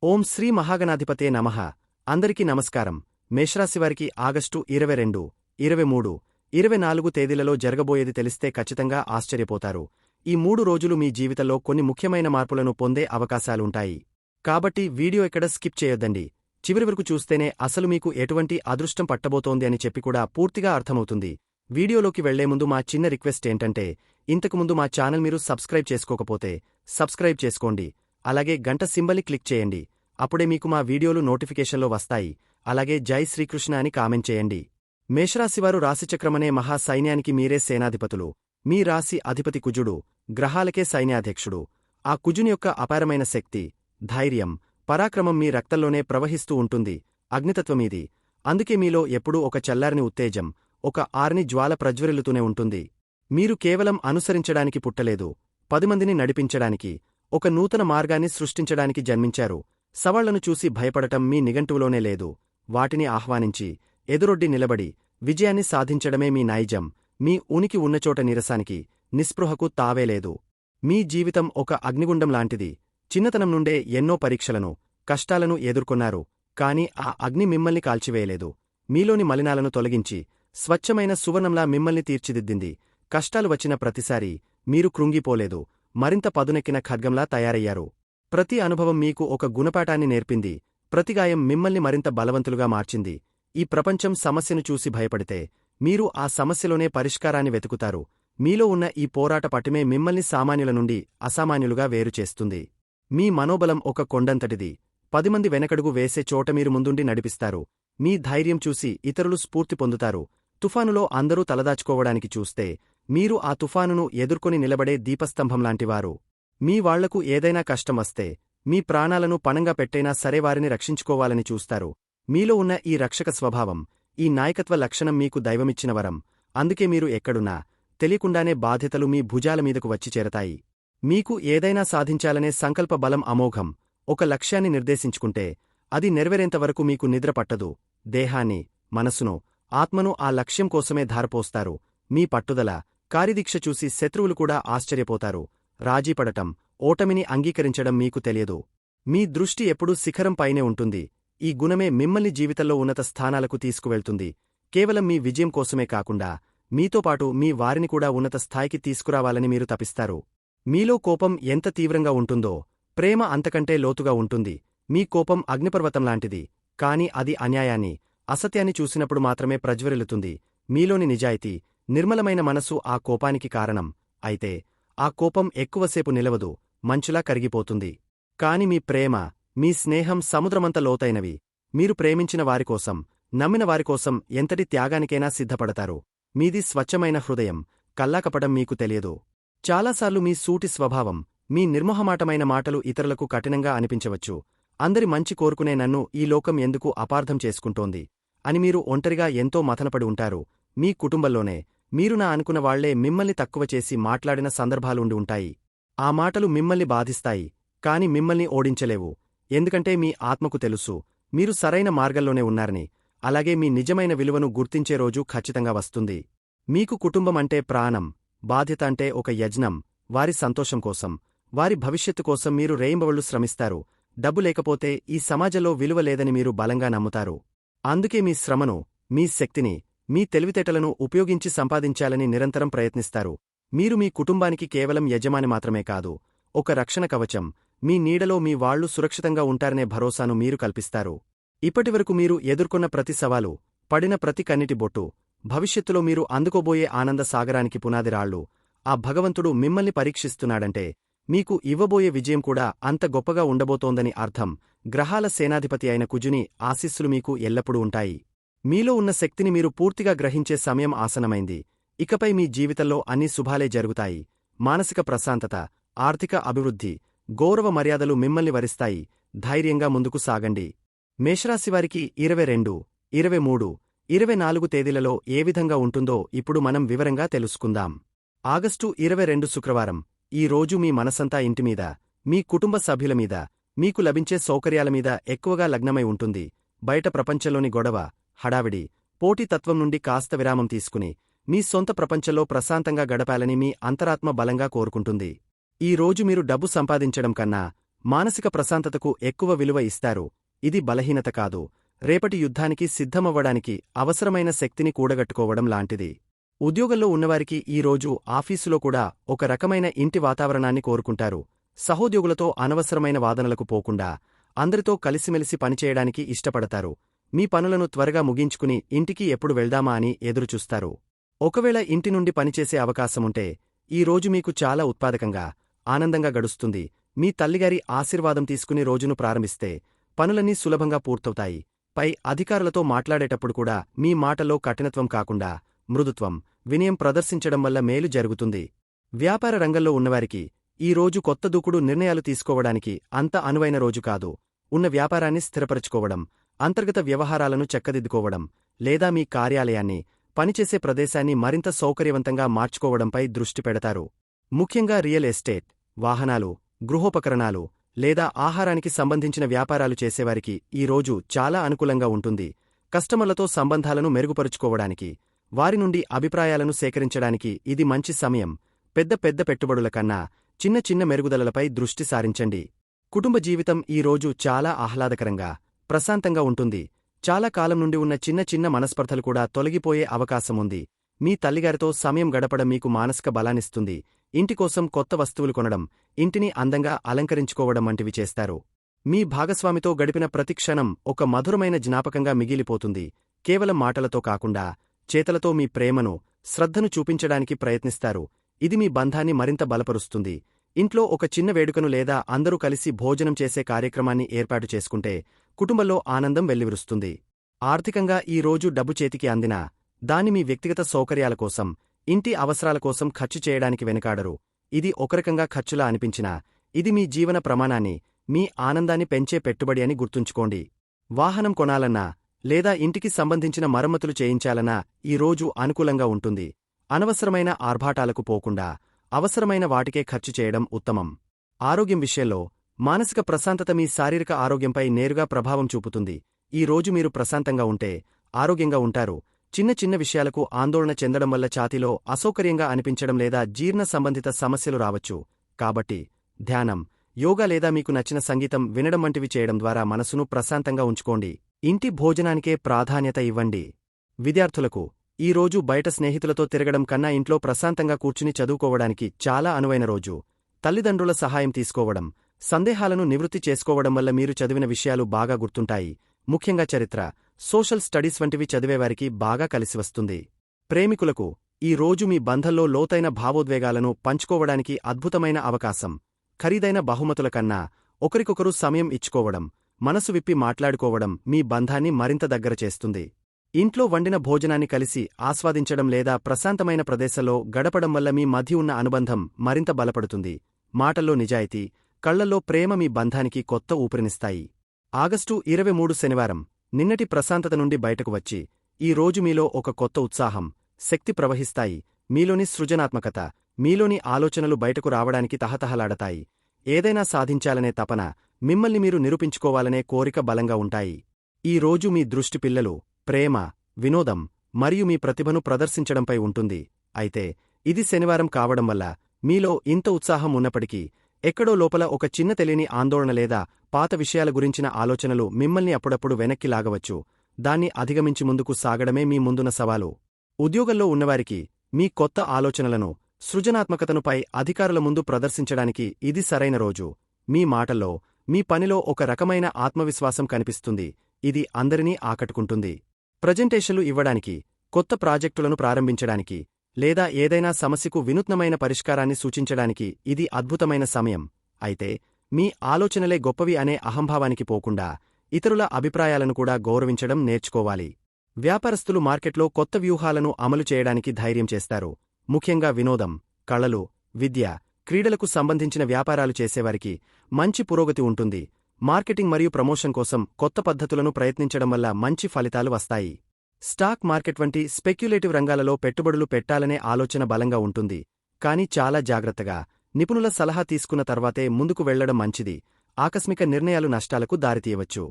ఓం శ్రీ మహాగణాధిపతే నమః. అందరికీ నమస్కారం. మేషరాశివారికి ఆగస్టు 22, 23, 24 తేదీలలో జరగబోయేది తెలిస్తే ఖచ్చితంగా ఆశ్చర్యపోతారు. ఈ 3 రోజులు మీ జీవితంలో కొన్ని ముఖ్యమైన మార్పులను పొందే అవకాశాలుంటాయి. కాబట్టి వీడియో ఎక్కడ స్కిప్ చేయొద్దండి. చివరి వరకు చూస్తేనే అసలు మీకు ఎటువంటి అదృష్టం పట్టబోతోంది అని చెప్పి కూడా పూర్తిగా అర్థమవుతుంది. వీడియోలోకి వెళ్లే ముందు మా చిన్న రిక్వెస్ట్ ఏంటంటే, ఇంతకుముందు మా ఛానల్ మీరు సబ్స్క్రైబ్ చేసుకోకపోతే సబ్స్క్రైబ్ చేసుకోండి. అలాగే గంట సింబల్ని క్లిక్ చేయండి. అప్పుడే మీకు మా వీడియోలు నోటిఫికేషన్లో వస్తాయి. అలాగే జై శ్రీకృష్ణ అని కామెంట్ చేయండి. మేషరాశివారు రాశిచక్రమనే మహా సైన్యానికి మీరే సేనాధిపతులు. మీ రాశి అధిపతి కుజుడు, గ్రహాలకే సైన్యాధ్యక్షుడు. ఆ కుజుని యొక్క అపారమైన శక్తి, ధైర్యం, పరాక్రమం మీ రక్తంలోనే ప్రవహిస్తూ ఉంటుంది. అగ్నితత్వమీది. అందుకే మీలో ఎప్పుడూ ఒక చల్లారని ఉత్తేజం, ఒక ఆర్ని జ్వాల ప్రజ్వరిల్లుతూనే ఉంటుంది. మీరు కేవలం అనుసరించడానికి పుట్టలేదు, 10 మందిని నడిపించడానికి, ఒక నూతన మార్గాన్ని సృష్టించడానికి జన్మించారు. సవాళ్లను చూసి భయపడటం మీ నిఘంటువులోనే లేదు. వాటిని ఆహ్వానించి, ఎదురొడ్డి నిలబడి, విజయాన్ని సాధించడమే మీ నైజం. మీ ఉనికి ఉన్నచోట నీరసానికి, నిస్పృహకు తావేలేదు. మీ జీవితం ఒక అగ్నిగుండం లాంటిది. చిన్నతనం నుండే ఎన్నో పరీక్షలను, కష్టాలను ఎదుర్కొన్నారు. కాని ఆ అగ్ని మిమ్మల్ని కాల్చివేయలేదు. మీలోని మలినాలను తొలగించి, స్వచ్ఛమైన సువర్ణంలా మిమ్మల్ని తీర్చిదిద్దింది. కష్టాలు వచ్చిన ప్రతిసారీ మీరు కృంగిపోలేదు. మరింత పదునెక్కిన ఖడ్గంలా తయారయ్యారు. ప్రతి అనుభవం మీకు ఒక గుణపాఠాన్ని నేర్పింది. ప్రతిగాయం మిమ్మల్ని మరింత బలవంతులుగా మార్చింది. ఈ ప్రపంచం సమస్యను చూసి భయపడితే, మీరు ఆ సమస్యలోనే పరిష్కారాన్ని వెతుకుతారు. మీలో ఉన్న ఈ పోరాట పటిమే మిమ్మల్ని సామాన్యుల నుండి అసామాన్యులుగా వేరుచేస్తుంది. మీ మనోబలం ఒక కొండంతటిది. 10 మంది వెనకడుగు వేసే చోట మీరు ముందుండి నడిపిస్తారు. మీ ధైర్యం చూసి ఇతరులు స్ఫూర్తి పొందుతారు. తుఫానులో అందరూ తలదాచుకోవడానికి చూస్తే, మీరు ఆ తుఫానును ఎదుర్కొని నిలబడే దీపస్తంభంలాంటివారు. మీ వాళ్లకు ఏదైనా కష్టం వస్తే, మీ ప్రాణాలను పణంగా పెట్టైనా సరే వారిని రక్షించుకోవాలని చూస్తారు. మీలో ఉన్న ఈ రక్షక స్వభావం, ఈ నాయకత్వ లక్షణం మీకు దైవమిచ్చిన వరం. అందుకే మీరు ఎక్కడున్నా, తెలియకుండానే బాధ్యతలు మీ భుజాల మీదకు వచ్చి చేరతాయి. మీకు ఏదైనా సాధించాలనే సంకల్ప బలం అమోఘం. ఒక లక్ష్యాన్ని నిర్దేశించుకుంటే, అది నెరవేరేంతవరకు మీకు నిద్ర పట్టదు. దేహాన్ని, మనసును, ఆత్మను ఆ లక్ష్యం కోసమే ధారపోస్తారు. మీ పట్టుదల, కార్యదీక్ష చూసి శత్రువులు కూడా ఆశ్చర్యపోతారు. రాజీపడటం, ఓటమిని అంగీకరించడం మీకు తెలియదు. మీ దృష్టి ఎప్పుడూ శిఖరం పైనే ఉంటుంది. ఈ గుణమే మిమ్మల్ని జీవితంలో ఉన్నత స్థానాలకు తీసుకువెళ్తుంది. కేవలం మీ విజయం కోసమే కాకుండా, మీతో పాటు మీ వారిని కూడా ఉన్నత స్థాయికి తీసుకురావాలని మీరు తపిస్తారు. మీలో కోపం ఎంత తీవ్రంగా ఉంటుందో, ప్రేమ అంతకంటే లోతుగా ఉంటుంది. మీ కోపం అగ్నిపర్వతంలాంటిది. కాని అది అన్యాయాన్ని, అసత్యాన్ని చూసినప్పుడు మాత్రమే ప్రజ్వరిల్లుతుంది. మీలోని నిజాయితీ, నిర్మలమైన మనసు ఆ కోపానికి కారణం. అయితే ఆ కోపం ఎక్కువసేపు నిలవదు, మంచులా కరిగిపోతుంది. కాని మీ ప్రేమ, మీ స్నేహం సముద్రమంత లోతైనవి. మీరు ప్రేమించిన వారికోసం, నమ్మిన వారికోసం ఎంతటి త్యాగానికైనా సిద్ధపడతారు. మీది స్వచ్ఛమైన హృదయం, కల్లాకపడం మీకు తెలియదు. చాలాసార్లు మీ సూటి స్వభావం, మీ నిర్మోహమాటమైన మాటలు ఇతరులకు కఠినంగా అనిపించవచ్చు. అందరి మంచి కోరుకునే నన్ను ఈ లోకం ఎందుకు అపార్థం చేసుకుంటోంది అని మీరు ఒంటరిగా ఎంతో మథనపడి ఉంటారు. మీ కుటుంబంలోనే, మీరు నా అనుకున్న వాళ్లే మిమ్మల్ని తక్కువ చేసి మాట్లాడిన సందర్భాలుండి ఉంటాయి. ఆ మాటలు మిమ్మల్ని బాధిస్తాయి, కాని మిమ్మల్ని ఓడించలేవు. ఎందుకంటే మీ ఆత్మకు తెలుసు, మీరు సరైన మార్గంలోనే ఉన్నారని. అలాగే మీ నిజమైన విలువను గుర్తించే రోజు ఖచ్చితంగా వస్తుంది. మీకు కుటుంబం అంటే ప్రాణం. బాధ్యత అంటే ఒక యజ్ఞం. వారి సంతోషం కోసం, వారి భవిష్యత్తు కోసం మీరు రేయింబవళ్లు శ్రమిస్తారు. డబ్బు లేకపోతే ఈ సమాజంలో విలువ లేదని మీరు బలంగా నమ్ముతారు. అందుకే మీ శ్రమను, మీ శక్తిని, మీ తెలివితేటలను ఉపయోగించి సంపాదించాలని నిరంతరం ప్రయత్నిస్తారు. మీరు మీ కుటుంబానికి కేవలం యజమాని మాత్రమే కాదు, ఒక రక్షణ కవచం. మీ నీడలో మీ వాళ్లు సురక్షితంగా ఉంటారనే భరోసాను మీరు కల్పిస్తారు. ఇప్పటివరకు మీరు ఎదుర్కొన్న ప్రతి సవాలు, పడిన ప్రతి కన్నిటి బొట్టు, భవిష్యత్తులో మీరు అందుకోబోయే ఆనంద సాగరానికి పునాదిరాళ్లు. ఆ భగవంతుడు మిమ్మల్ని పరీక్షిస్తున్నాడంటే, మీకు ఇవ్వబోయే విజయం కూడా అంత గొప్పగా ఉండబోతోందని అర్థం. గ్రహాల సేనాధిపతి అయిన కుజుని ఆశీస్సులు మీకు ఎల్లప్పుడూ ఉంటాయి. మీలో ఉన్న శక్తిని మీరు పూర్తిగా గ్రహించే సమయం ఆసనమైంది. ఇకపై మీ జీవితంలో అన్ని శుభాలే జరుగుతాయి. మానసిక ప్రశాంతత, ఆర్థిక అభివృద్ధి, గౌరవ మర్యాదలు మిమ్మల్ని వరిస్తాయి. ధైర్యంగా ముందుకు సాగండి. మేషరాశివారికి 22, 23, 24 తేదీలలో ఏ విధంగా ఉంటుందో ఇప్పుడు మనం వివరంగా తెలుసుకుందాం. ఆగస్టు 22 శుక్రవారం. ఈ రోజు మీ మనసంతా ఇంటిమీద, మీ కుటుంబ సభ్యుల మీద, మీకు లభించే సౌకర్యాల మీద ఎక్కువగా లగ్నమై ఉంటుంది. బయట ప్రపంచంలోని గొడవ, హడావిడి, పోటీతత్వం నుండి కాస్త విరామం తీసుకుని, మీ సొంత ప్రపంచంలో ప్రశాంతంగా గడపాలని మీ అంతరాత్మ బలంగా కోరుకుంటుంది. ఈ రోజు మీరు డబ్బు సంపాదించడం కన్నా, మానసిక ప్రశాంతతకు ఎక్కువ విలువ ఇస్తారు. ఇది బలహీనత కాదు, రేపటి యుద్ధానికి సిద్ధమవ్వడానికి అవసరమైన శక్తిని కూడగట్టుకోవడం లాంటిది. ఉద్యోగంలో ఉన్నవారికి ఈ రోజు ఆఫీసులో కూడా ఒక రకమైన ఇంటి వాతావరణాన్ని కోరుకుంటారు. సహోద్యోగులతో అనవసరమైన వాదనలకు పోకుండా అందరితో కలిసిమెలిసి పనిచేయడానికి ఇష్టపడతారు. మీ పనులను త్వరగా ముగించుకుని ఇంటికి ఎప్పుడు వెళ్దామా అని ఎదురుచూస్తారు. ఒకవేళ ఇంటి నుండి పనిచేసే అవకాశముంటే ఈ రోజు మీకు చాలా ఉత్పాదకంగా, ఆనందంగా గడుస్తుంది. మీ తల్లిగారి ఆశీర్వాదం తీసుకుని రోజును ప్రారంభిస్తే పనులన్నీ సులభంగా పూర్తవుతాయి. పై అధికారులతో మాట్లాడేటప్పుడు కూడా మీ మాటలో కఠినత్వం కాకుండా మృదుత్వం, వినయం ప్రదర్శించడం వల్ల మేలు జరుగుతుంది. వ్యాపార రంగంలో ఉన్నవారికి ఈ రోజు కొత్త దూకుడు నిర్ణయాలు తీసుకోవడానికి అంత అనువైన రోజు కాదు. ఉన్న వ్యాపారాన్ని స్థిరపరచుకోవడం, అంతర్గత వ్యవహారాలను చక్కదిద్దుకోవడం, లేదా మీ కార్యాలయాన్ని, పనిచేసే ప్రదేశాన్ని మరింత సౌకర్యవంతంగా మార్చుకోవడంపై దృష్టి పెడతారు. ముఖ్యంగా రియల్ ఎస్టేట్, వాహనాలు, గృహోపకరణాలు లేదా ఆహారానికి సంబంధించిన వ్యాపారాలు చేసేవారికి ఈ రోజు చాలా అనుకూలంగా ఉంటుంది. కస్టమర్లతో సంబంధాలను మెరుగుపరుచుకోవడానికి, వారి నుండి అభిప్రాయాలను సేకరించడానికి ఇది మంచి సమయం. పెద్ద పెద్ద పెట్టుబడుల కన్నా చిన్న చిన్న మెరుగుదలలపై దృష్టి సారించండి. కుటుంబ జీవితం ఈ రోజు చాలా ఆహ్లాదకరంగా, ప్రశాంతంగా ఉంటుంది. చాలా కాలం నుండి ఉన్న చిన్న చిన్న మనస్పర్ధలు కూడా తొలగిపోయే అవకాశముంది. మీ తల్లిగారితో సమయం గడపడం మీకు మానసిక బలాన్నిస్తుంది. ఇంటికోసం కొత్త వస్తువులు కొనడం, ఇంటిని అందంగా అలంకరించుకోవడం వంటివి చేస్తారు. మీ భాగస్వామితో గడిపిన ప్రతి క్షణం ఒక మధురమైన జ్ఞాపకంగా మిగిలిపోతుంది. కేవలం మాటలతో కాకుండా చేతలతో మీ ప్రేమను, శ్రద్ధను చూపించడానికి ప్రయత్నిస్తారు. ఇది మీ బంధాన్ని మరింత బలపరుస్తుంది. ఇంట్లో ఒక చిన్న వేడుకను లేదా అందరూ కలిసి భోజనం చేసే కార్యక్రమాన్ని ఏర్పాటు చేసుకుంటే కుటుంబంలో ఆనందం వెల్లివిరుస్తుంది. ఆర్థికంగా ఈ రోజు డబ్బు చేతికి అందినా దాన్ని మీ వ్యక్తిగత సౌకర్యాల కోసం, ఇంటి అవసరాల కోసం ఖర్చు చేయడానికి వెనుకాడరు. ఇది ఒకరకంగా ఖర్చులా అనిపించినా ఇది మీ జీవన ప్రమాణాన్ని, మీ ఆనందాన్ని పెంచే పెట్టుబడి అని గుర్తుంచుకోండి. వాహనం కొనాలన్నా లేదా ఇంటికి సంబంధించిన మరమ్మతులు చేయించాలన్నా ఈ రోజు అనుకూలంగా ఉంటుంది. అనవసరమైన ఆర్భాటాలకు పోకుండా అవసరమైన వాటికే ఖర్చు చేయడం ఉత్తమం. ఆరోగ్యం విషయంలో మానసిక ప్రశాంతత మీ శారీరక ఆరోగ్యంపై నేరుగా ప్రభావం చూపుతుంది. ఈ రోజు మీరు ప్రశాంతంగా ఉంటే ఆరోగ్యంగా ఉంటారు. చిన్న చిన్న విషయాలకు ఆందోళన చెందడం వల్ల ఛాతీలో అసౌకర్యంగా అనిపించడం లేదా జీర్ణ సంబంధిత సమస్యలు రావచ్చు. కాబట్టి ధ్యానం, యోగా లేదా మీకు నచ్చిన సంగీతం వినడం వంటివి చేయడం ద్వారా మనసును ప్రశాంతంగా ఉంచుకోండి. ఇంటి భోజనానికే ప్రాధాన్యత ఇవ్వండి. విద్యార్థులకు ఈ రోజు బయట స్నేహితులతో తిరగడం కన్నా ఇంట్లో ప్రశాంతంగా కూర్చుని చదువుకోవడానికి చాలా అనువైన రోజు. తల్లిదండ్రుల సహాయం తీసుకోవడం, సందేహాలను నివృత్తి చేసుకోవడం వల్ల మీరు చదివిన విషయాలు బాగా గుర్తుంటాయి. ముఖ్యంగా చరిత్ర, సోషల్ స్టడీస్ వంటివి చదివేవారికి బాగా కలిసివస్తుంది. ప్రేమికులకు ఈ రోజు మీ బంధంలో లోతైన భావోద్వేగాలను పంచుకోవడానికి అద్భుతమైన అవకాశం. ఖరీదైన బహుమతుల కన్నా ఒకరికొకరు సమయం ఇచ్చుకోవడం, మనసు విప్పి మాట్లాడుకోవడం మీ బంధాన్ని మరింత దగ్గర చేస్తుంది. ఇంట్లో వండిన భోజనాన్ని కలిసి ఆస్వాదించడం లేదా ప్రశాంతమైన ప్రదేశంలో గడపడం వల్ల మీ మధ్య ఉన్న అనుబంధం మరింత బలపడుతుంది. మాటల్లో నిజాయితీ, కళ్లల్లో ప్రేమ మీ బంధానికి కొత్త ఊపిరినిస్తాయి. ఆగస్టు 23 శనివారం. నిన్నటి ప్రశాంతత నుండి బయటకు వచ్చి ఈ రోజు మీలో ఒక కొత్త ఉత్సాహం, శక్తి ప్రవహిస్తాయి. మీలోని సృజనాత్మకత, మీలోని ఆలోచనలు బయటకు రావడానికి తహతహలాడతాయి. ఏదైనా సాధించాలనే తపన, మిమ్మల్ని మీరు నిరూపించుకోవాలనే కోరిక బలంగా ఉంటాయి. ఈ రోజు మీ దృష్టి పిల్లలు, ప్రేమ, వినోదం మరియు మీ ప్రతిభను ప్రదర్శించడంపై ఉంటుంది. అయితే ఇది శనివారం కావడం వల్ల మీలో ఇంత ఉత్సాహం ఉన్నప్పటికీ ఎక్కడో లోపల ఒక చిన్న తెలియని ఆందోళన లేదా పాత విషయాల గురించిన ఆలోచనలు మిమ్మల్ని అప్పుడప్పుడు వెనక్కి లాగవచ్చు. దాన్ని అధిగమించి ముందుకు సాగడమే మీ ముందున్న సవాలు. ఉద్యోగంలో ఉన్నవారికి మీ కొత్త ఆలోచనలను, సృజనాత్మకతను పై అధికారుల ముందు ప్రదర్శించడానికి ఇది సరైన రోజు. మీ మాటల్లో, మీ పనిలో ఒక రకమైన ఆత్మవిశ్వాసం కనిపిస్తుంది. ఇది అందరినీ ఆకట్టుకుంటుంది. ప్రజెంటేషన్లు ఇవ్వడానికి, కొత్త ప్రాజెక్టులను ప్రారంభించడానికి లేదా ఏదైనా సమస్యకు వినూత్నమైన పరిష్కారాన్ని సూచించడానికి ఇది అద్భుతమైన సమయం. అయితే మీ ఆలోచనలే గొప్పవి అనే అహంభావానికి పోకుండా ఇతరుల అభిప్రాయాలను కూడా గౌరవించడం నేర్చుకోవాలి. వ్యాపారస్తులు మార్కెట్లో కొత్త వ్యూహాలను అమలు చేయడానికి ధైర్యం చేస్తారు. ముఖ్యంగా వినోదం, కళలు, విద్య, క్రీడలకు సంబంధించిన వ్యాపారాలు చేసేవారికి మంచి పురోగతి ఉంటుంది. మార్కెటింగ్ మరియు ప్రమోషన్ కోసం కొత్త పద్ధతులను ప్రయత్నించడం వల్ల మంచి ఫలితాలు వస్తాయి. స్టాక్ మార్కెట్ వంటి స్పెక్యులేటివ్ రంగాలలో పెట్టుబడులు పెట్టాలనే ఆలోచన బలంగా ఉంటుంది. కానీ చాలా జాగ్రత్తగా, నిపుణుల సలహా తీసుకున్న తర్వాతే ముందుకు వెళ్లడం మంచిది. ఆకస్మిక నిర్ణయాలు నష్టాలకు దారితీయవచ్చు.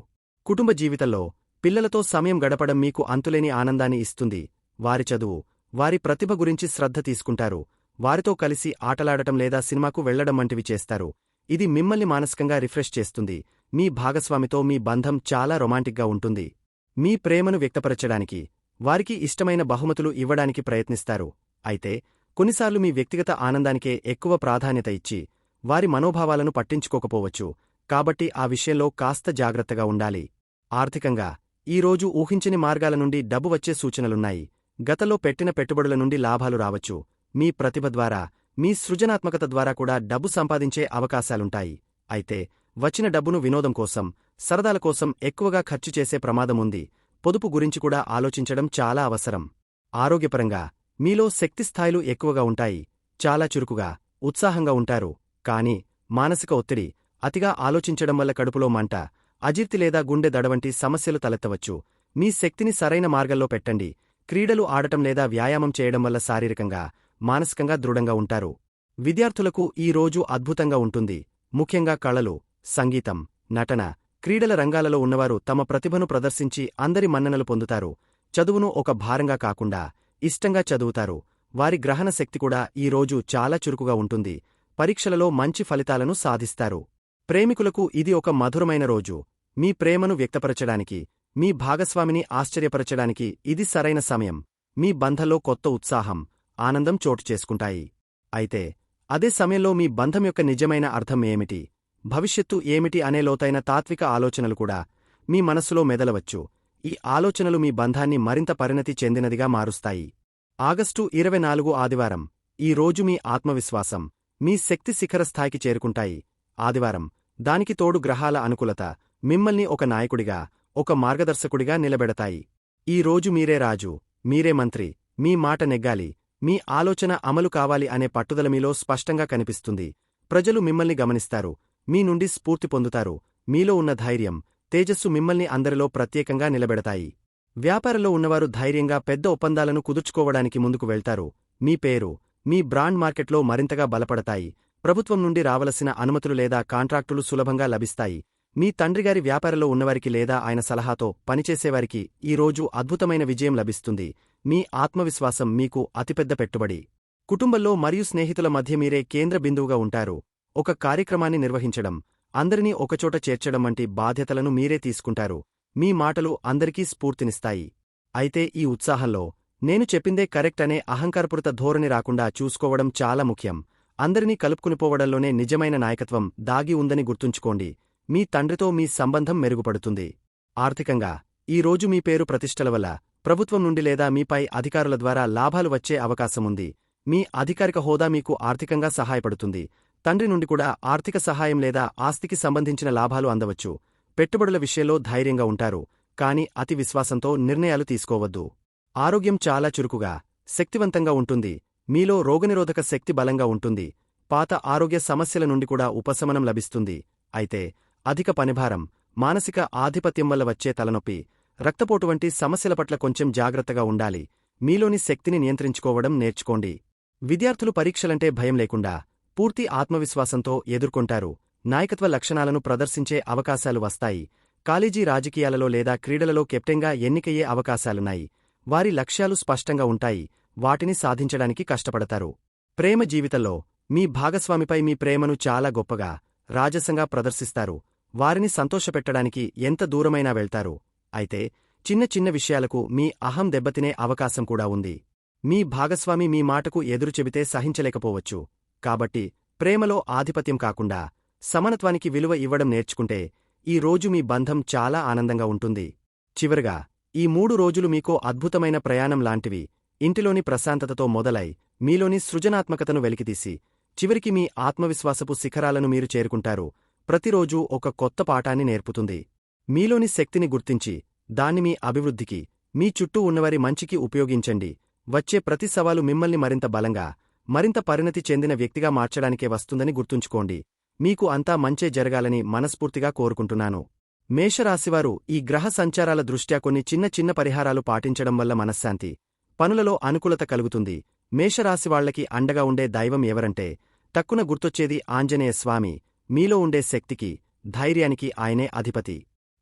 కుటుంబ జీవితంలో పిల్లలతో సమయం గడపడం మీకు అంతులేని ఆనందాన్ని ఇస్తుంది. వారి చదువు, వారి ప్రతిభ గురించి శ్రద్ధ తీసుకుంటారు. వారితో కలిసి ఆటలాడటం లేదా సినిమాకు వెళ్లడం వంటివి చేస్తారు. ఇది మిమ్మల్ని మానసికంగా రిఫ్రెష్ చేస్తుంది. మీ భాగస్వామితో మీ బంధం చాలా రొమాంటిక్గా ఉంటుంది. మీ ప్రేమను వ్యక్తపరచడానికి వారికి ఇష్టమైన బహుమతులు ఇవ్వడానికి ప్రయత్నిస్తారు. అయితే కొన్నిసార్లు మీ వ్యక్తిగత ఆనందానికే ఎక్కువ ప్రాధాన్యత ఇచ్చి వారి మనోభావాలను పట్టించుకోకపోవచ్చు. కాబట్టి ఆ విషయంలో కాస్త జాగ్రత్తగా ఉండాలి. ఆర్థికంగా ఈ రోజు ఊహించని మార్గాల నుండి డబ్బు వచ్చే సూచనలున్నాయి. గతంలో పెట్టిన పెట్టుబడుల నుండి లాభాలు రావచ్చు. మీ ప్రతిభ ద్వారా, మీ సృజనాత్మకత ద్వారా కూడా డబ్బు సంపాదించే అవకాశాలుంటాయి. అయితే వచ్చిన డబ్బును వినోదం కోసం, సరదాల కోసం ఎక్కువగా ఖర్చు చేసే ప్రమాదముంది. పొదుపు గురించి కూడా ఆలోచించడం చాలా అవసరం. ఆరోగ్యపరంగా మీలో శక్తి స్థాయిలు ఎక్కువగా ఉంటాయి. చాలా చురుకుగా, ఉత్సాహంగా ఉంటారు. కానీ మానసిక ఒత్తిడి, అతిగా ఆలోచించడం వల్ల కడుపులో మంట, అజీర్తి లేదా గుండె దడ వంటి సమస్యలు తలెత్తవచ్చు. మీ శక్తిని సరైన మార్గంలో పెట్టండి. క్రీడలు ఆడటం లేదా వ్యాయామం చేయడం వల్ల శారీరకంగా, మానసికంగా దృఢంగా ఉంటారు. విద్యార్థులకు ఈ రోజు అద్భుతంగా ఉంటుంది. ముఖ్యంగా కళలు, సంగీతం, నటన, క్రీడల రంగాలలో ఉన్నవారు తమ ప్రతిభను ప్రదర్శించి అందరి మన్ననలు పొందుతారు. చదువును ఒక భారంగా కాకుండా ఇష్టంగా చదువుతారు. వారి గ్రహణ శక్తి కూడా ఈ రోజు చాలా చురుకుగా ఉంటుంది. పరీక్షలలో మంచి ఫలితాలను సాధిస్తారు. ప్రేమికులకు ఇది ఒక మధురమైన రోజు. మీ ప్రేమను వ్యక్తపరచడానికి, మీ భాగస్వామిని ఆశ్చర్యపరచడానికి ఇది సరైన సమయం. మీ బంధంలో కొత్త ఉత్సాహం, ఆనందం చోటు చేసుకుంటాయి. అయితే అదే సమయంలో మీ బంధం యొక్క నిజమైన అర్థం ఏమిటి, భవిష్యత్తు ఏమిటి అనే లోతైన తాత్విక ఆలోచనలు కూడా మీ మనస్సులో మెదలవచ్చు. ఈ ఆలోచనలు మీ బంధాన్ని మరింత పరిణతి చెందినదిగా మారుస్తాయి. ఆగస్టు 24 ఆదివారం. ఈ రోజు మీ ఆత్మవిశ్వాసం, మీ శక్తి శిఖర స్థాయికి చేరుకుంటాయి. ఆదివారం, దానికి తోడు గ్రహాల అనుకూలత మిమ్మల్ని ఒక నాయకుడిగా, ఒక మార్గదర్శకుడిగా నిలబెడతాయి. ఈ రోజు మీరే రాజు, మీరే మంత్రి. మీ మాట నెగ్గాలి, మీ ఆలోచన అమలు కావాలి అనే పట్టుదల మీలో స్పష్టంగా కనిపిస్తుంది. ప్రజలు మిమ్మల్ని గమనిస్తారు, మీ నుండి స్ఫూర్తి పొందుతారు. మీలో ఉన్న ధైర్యం, తేజస్సు మిమ్మల్ని అందరిలో ప్రత్యేకంగా నిలబెడతాయి. వ్యాపారంలో ఉన్నవారు ధైర్యంగా పెద్ద ఒప్పందాలను కుదుర్చుకోవడానికి ముందుకు వెళ్తారు. మీ పేరు, మీ బ్రాండ్ మార్కెట్లో మరింతగా బలపడతాయి. ప్రభుత్వం నుండి రావలసిన అనుమతులు లేదా కాంట్రాక్టులు సులభంగా లభిస్తాయి. మీ తండ్రిగారి వ్యాపారంలో ఉన్నవారికి లేదా ఆయన సలహాతో పనిచేసేవారికి ఈ రోజు అద్భుతమైన విజయం లభిస్తుంది. మీ ఆత్మవిశ్వాసం మీకు అతిపెద్ద పెట్టుబడి. కుటుంబంలో మరియు స్నేహితుల మధ్య మీరే కేంద్ర బిందువుగా ఉంటారు. ఒక కార్యక్రమాన్ని నిర్వహించడం, అందరినీ ఒకచోట చేర్చడం వంటి బాధ్యతలను మీరే తీసుకుంటారు. మీ మాటలు అందరికీ స్ఫూర్తినిస్తాయి. అయితే ఈ ఉత్సాహంలో నేను చెప్పిందే కరెక్ట్ అనే అహంకారపూరిత ధోరణి రాకుండా చూసుకోవడం చాలా ముఖ్యం. అందరినీ కలుపుకునిపోవడంలోనే నిజమైన నాయకత్వం దాగి ఉందని గుర్తుంచుకోండి. మీ తండ్రితో మీ సంబంధం మెరుగుపడుతుంది. ఆర్థికంగా ఈ రోజు మీ పేరు ప్రతిష్టల వల్ల, ప్రభుత్వం నుండి లేదా మీపై అధికారుల ద్వారా లాభాలు వచ్చే అవకాశముంది. మీ అధికారిక హోదా మీకు ఆర్థికంగా సహాయపడుతుంది. తండ్రి నుండి కూడా ఆర్థిక సహాయం లేదా ఆస్తికి సంబంధించిన లాభాలు అందవచ్చు. పెట్టుబడుల విషయంలో ధైర్యంగా ఉంటారు, కాని అతి విశ్వాసంతో నిర్ణయాలు తీసుకోవద్దు. ఆరోగ్యం చాలా చురుకుగా, శక్తివంతంగా ఉంటుంది. మీలో రోగనిరోధక శక్తి బలంగా ఉంటుంది. పాత ఆరోగ్య సమస్యల నుండి కూడా ఉపశమనం లభిస్తుంది. అయితే అధిక పనిభారం, మానసిక ఆధిపత్యం వల్ల వచ్చే తలనొప్పి, రక్తపోటు వంటి సమస్యల పట్ల కొంచెం జాగ్రత్తగా ఉండాలి. మీలోని శక్తిని నియంత్రించుకోవడం నేర్చుకోండి. విద్యార్థులు పరీక్షలంటే భయం లేకుండా, పూర్తి ఆత్మవిశ్వాసంతో ఎదుర్కొంటారు. నాయకత్వ లక్షణాలను ప్రదర్శించే అవకాశాలు వస్తాయి. కాలేజీ రాజకీయాలలో లేదా క్రీడలలో కెప్టెన్గా ఎన్నికయ్యే అవకాశాలున్నాయి. వారి లక్ష్యాలు స్పష్టంగా ఉంటాయి. వాటిని సాధించడానికి కష్టపడతారు. ప్రేమ జీవితంలో మీ భాగస్వామిపై మీ ప్రేమను చాలా గొప్పగా, రాజసంగా ప్రదర్శిస్తారు. వారిని సంతోషపెట్టడానికి ఎంత దూరమైనా వెళ్తారు. అయితే చిన్న చిన్న విషయాలకు మీ అహం దెబ్బతినే అవకాశం కూడా ఉంది. మీ భాగస్వామి మీ మాటకు ఎదురు చెబితే సహించలేకపోవచ్చు. కాబట్టి ప్రేమలో ఆధిపత్యం కాకుండా సమానత్వానికి విలువ ఇవ్వడం నేర్చుకుంటే ఈ రోజు మీ బంధం చాలా ఆనందంగా ఉంటుంది. చివరగా ఈ 3 రోజులు మీకో అద్భుతమైన ప్రయాణం లాంటివి. ఇంటిలోని ప్రశాంతతతో మొదలై, మీలోని సృజనాత్మకతను వెలికితీసి, చివరికి మీ ఆత్మవిశ్వాసపు శిఖరాలను మీరు చేరుకుంటారు. ప్రతిరోజూ ఒక కొత్త పాఠాన్ని నేర్పుతుంది. మీలోని శక్తిని గుర్తించి, దాన్ని మీ అభివృద్ధికి, మీ చుట్టూ ఉన్నవారి మంచికి ఉపయోగించండి. వచ్చే ప్రతి సవాలు మిమ్మల్ని మరింత బలంగా, మరింత పరిణతి చెందిన వ్యక్తిగా మార్చడానికే వస్తుందని గుర్తుంచుకోండి. మీకు అంతా మంచే జరగాలని మనస్ఫూర్తిగా కోరుకుంటున్నాను. మేషరాశివారు ఈ గ్రహ సంచారాల దృష్ట్యా కొన్ని చిన్న చిన్న పరిహారాలు పాటించడం వల్ల మనశ్శాంతి, పనులలో అనుకూలత కలుగుతుంది. మేషరాశివాళ్లకి అండగా ఉండే దైవం ఎవరంటే టక్కున గుర్తొచ్చేది ఆంజనేయ స్వామి. మీలో ఉండే శక్తికి, ధైర్యానికి ఆయనే అధిపతి.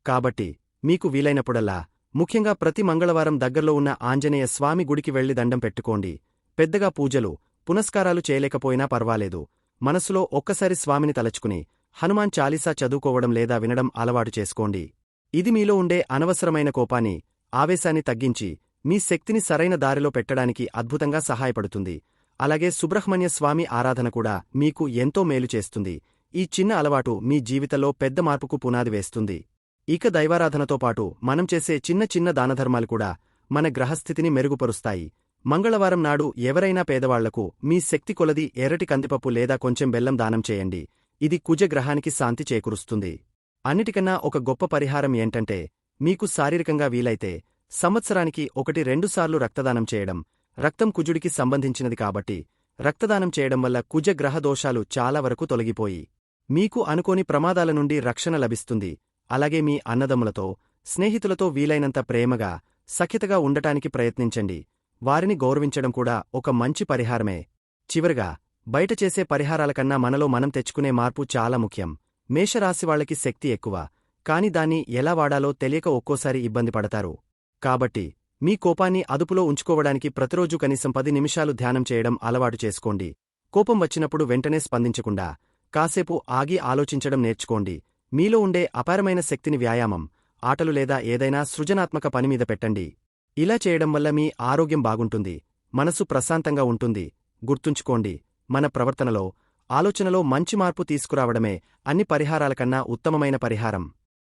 కాబట్టి మీకు వీలైనప్పుడల్లా, ముఖ్యంగా ప్రతి మంగళవారం దగ్గర్లో ఉన్న ఆంజనేయ స్వామి గుడికి వెళ్లి దండం పెట్టుకోండి. పెద్దగా పూజలు, పునస్కారాలు చేయలేకపోయినా పర్వాలేదు. మనసులో ఒక్కసారి స్వామిని తలచుకుని హనుమాన్ చాలీసా చదువుకోవడం లేదా వినడం అలవాటు చేసుకోండి. ఇది మీలో ఉండే అనవసరమైన కోపాన్ని, ఆవేశాన్ని తగ్గించి మీ శక్తిని సరైన దారిలో పెట్టడానికి అద్భుతంగా సహాయపడుతుంది. అలాగే సుబ్రహ్మణ్య స్వామి ఆరాధన కూడా మీకు ఎంతో మేలు చేస్తుంది. ఈ చిన్న అలవాటు మీ జీవితంలో పెద్ద మార్పుకు పునాది వేస్తుంది. ఇక దైవారాధనతో పాటు మనం చేసే చిన్న చిన్న దానధర్మాలు కూడా మన గ్రహస్థితిని మెరుగుపరుస్తాయి. మంగళవారం నాడు ఎవరైనా పేదవాళ్లకు మీ శక్తి కొలది ఎర్రటి కందిపప్పు లేదా కొంచెం బెల్లం దానం చేయండి. ఇది కుజగ్రహానికి శాంతి చేకూరుస్తుంది. అన్నిటికన్నా ఒక గొప్ప పరిహారం ఏంటంటే, మీకు శారీరకంగా వీలైతే సంవత్సరానికి 1-2 సార్లు రక్తదానం చేయడం. రక్తం కుజుడికి సంబంధించినది కాబట్టి రక్తదానం చేయడం వల్ల కుజగ్రహ దోషాలు చాలా వరకు తొలగిపోయి మీకు అనుకోని ప్రమాదాల నుండి రక్షణ లభిస్తుంది. అలాగే మీ అన్నదమ్ములతో, స్నేహితులతో వీలైనంత ప్రేమగా, సఖ్యతగా ఉండటానికి ప్రయత్నించండి. వారిని గౌరవించడం కూడా ఒక మంచి పరిహారమే. చివరగా, బయట చేసే పరిహారాల కన్నా మనలో మనం తెచ్చుకునే మార్పు చాలా ముఖ్యం. మేషరాశివాళ్లకి శక్తి ఎక్కువ, కాని దాన్ని ఎలా వాడాలో తెలియక ఒక్కోసారి ఇబ్బంది పడతారు. కాబట్టి మీ కోపాన్ని అదుపులో ఉంచుకోవడానికి ప్రతిరోజూ కనీసం 10 నిమిషాలు ధ్యానం చేయడం అలవాటు చేసుకోండి. కోపం వచ్చినప్పుడు వెంటనే స్పందించకుండా కాసేపు ఆగి ఆలోచించడం నేర్చుకోండి. మీలో ఉండే అపారమైన శక్తిని వ్యాయామం, ఆటలు లేదా ఏదైనా సృజనాత్మక పనిమీద పెట్టండి. ఇలా చేయడం వల్ల మీ ఆరోగ్యం బాగుంటుంది, మనసు ప్రశాంతంగా ఉంటుంది. గుర్తుంచుకోండి, మన ప్రవర్తనలో, ఆలోచనలో మంచి మార్పు తీసుకురావడమే అన్ని పరిహారాల కన్నా ఉత్తమమైన పరిహారం.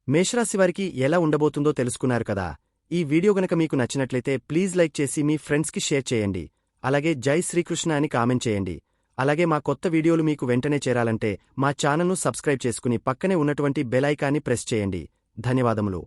మేషరాశివారికి ఎలా ఉండబోతుందో తెలుసుకున్నారు కదా. ఈ వీడియో గనక మీకు నచ్చినట్లయితే ప్లీజ్ లైక్ చేసి మీ ఫ్రెండ్స్కి షేర్ చేయండి. అలాగే జై శ్రీకృష్ణ అని కామెంట్ చేయండి. అలాగే మా కొత్త వీడియోలు మీకు వెంటనే చేరాలంటే మా ఛానల్ను సబ్స్క్రైబ్ చేసుకుని పక్కనే ఉన్నటువంటి బెల్ ఐకాన్ని ప్రెస్ చేయండి. ధన్యవాదములు.